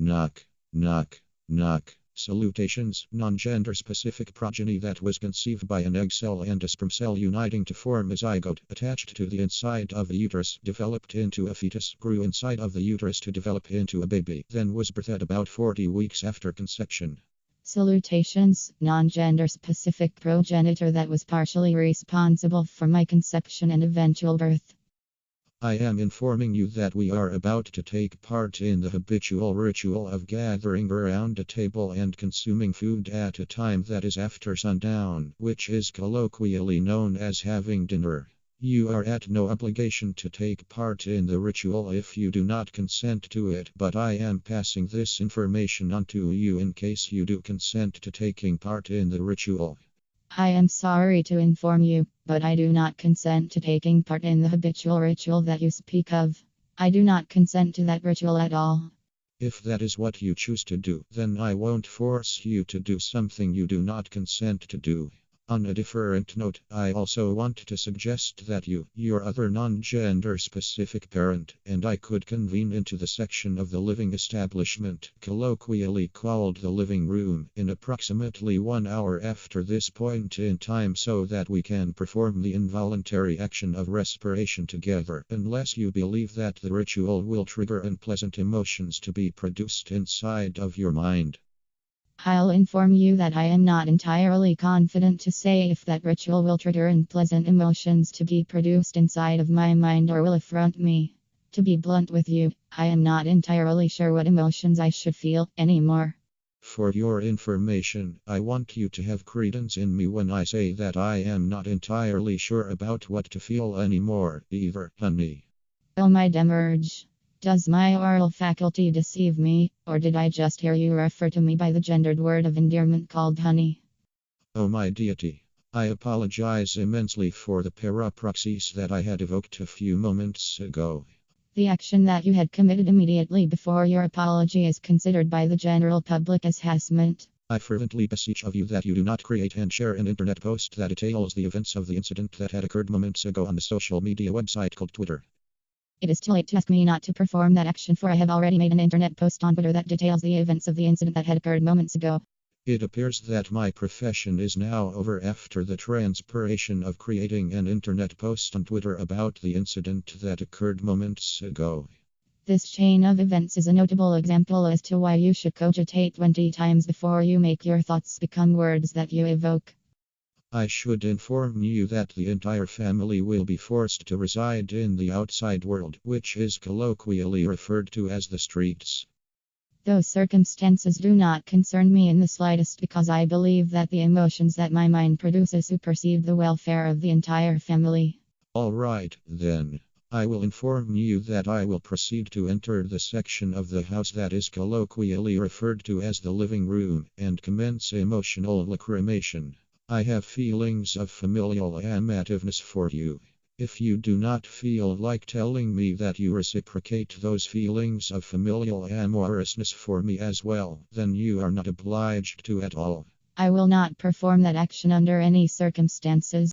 Knock, knock, knock. Salutations, non-gender specific progeny that was conceived by an egg cell and a sperm cell uniting to form a zygote attached to the inside of the uterus, developed into a fetus, grew inside of the uterus to develop into a baby, then was birthed about 40 weeks after conception. Salutations, non-gender specific progenitor that was partially responsible for my conception and eventual birth. I am informing you that we are about to take part in the habitual ritual of gathering around a table and consuming food at a time that is after sundown, which is colloquially known as having dinner. You are at no obligation to take part in the ritual if you do not consent to it, but I am passing this information on to you in case you do consent to taking part in the ritual. I am sorry to inform you, but I do not consent to taking part in the habitual ritual that you speak of. I do not consent to that ritual at all. If that is what you choose to do, then I won't force you to do something you do not consent to do. On a different note, I also want to suggest that your other non-gender specific parent, and I could convene into the section of the living establishment, colloquially called the living room, in approximately 1 hour after this point in time so that we can perform the involuntary action of respiration together, unless you believe that the ritual will trigger unpleasant emotions to be produced inside of your mind. I'll inform you that I am not entirely confident to say if that ritual will trigger unpleasant emotions to be produced inside of my mind or will affront me. To be blunt with you, I am not entirely sure what emotions I should feel anymore. For your information, I want you to have credence in me when I say that I am not entirely sure about what to feel anymore either, honey. Oh my demerge. Does my oral faculty deceive me, or did I just hear you refer to me by the gendered word of endearment called honey? Oh my deity. I apologize immensely for the parapraxis that I had evoked a few moments ago. The action that you had committed immediately before your apology is considered by the general public as harassment. I fervently beseech of you that you do not create and share an internet post that details the events of the incident that had occurred moments ago on the social media website called Twitter. It is too late to ask me not to perform that action, for I have already made an internet post on Twitter that details the events of the incident that had occurred moments ago. It appears that my profession is now over after the transpiration of creating an internet post on Twitter about the incident that occurred moments ago. This chain of events is a notable example as to why you should cogitate 20 times before you make your thoughts become words that you evoke. I should inform you that the entire family will be forced to reside in the outside world, which is colloquially referred to as the streets. Those circumstances do not concern me in the slightest because I believe that the emotions that my mind produces supersede the welfare of the entire family. All right, then. I will inform you that I will proceed to enter the section of the house that is colloquially referred to as the living room and commence emotional lacrimation. I have feelings of familial amativeness for you. If you do not feel like telling me that you reciprocate those feelings of familial amorousness for me as well, then you are not obliged to at all. I will not perform that action under any circumstances.